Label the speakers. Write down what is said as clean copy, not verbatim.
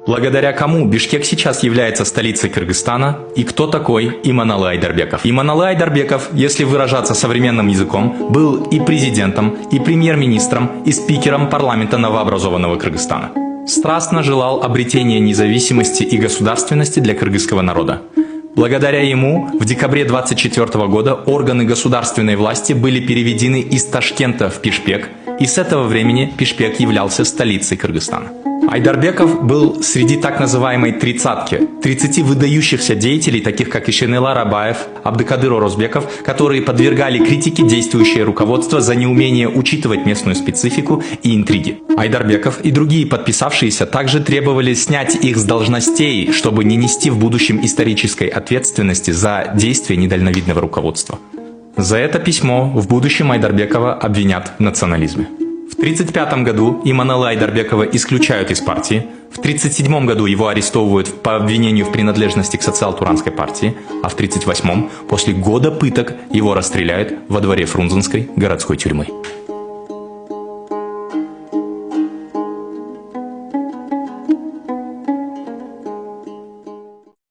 Speaker 1: Благодаря кому Бишкек сейчас является столицей Кыргызстана и кто такой Иманалы Айдарбеков? Иманалы Айдарбеков, если выражаться современным языком, был и президентом, и премьер-министром, и спикером парламента новообразованного Кыргызстана. Страстно желал обретения независимости и государственности для кыргызского народа. Благодаря ему в декабре 1924 года органы государственной власти были переведены из Ташкента в Пишпек, и с этого времени Пишпек являлся столицей Кыргызстана. Айдарбеков был среди так называемой «тридцатки» 30 выдающихся деятелей, таких как Ишенела Рабаев, Абдыкадыр Орозбеков, которые подвергали критике действующее руководство за неумение учитывать местную специфику и интриги. Айдарбеков и другие подписавшиеся также требовали снять их с должностей, чтобы не нести в будущем исторической ответственности за действия недальновидного руководства. За это письмо в будущем Айдарбекова обвинят в национализме. В 1935 году Иманалы Айдарбекова исключают из партии, в 1937 году его арестовывают по обвинению в принадлежности к социал-туранской партии, а в 1938 после года пыток его расстреляют во дворе Фрунзенской городской тюрьмы.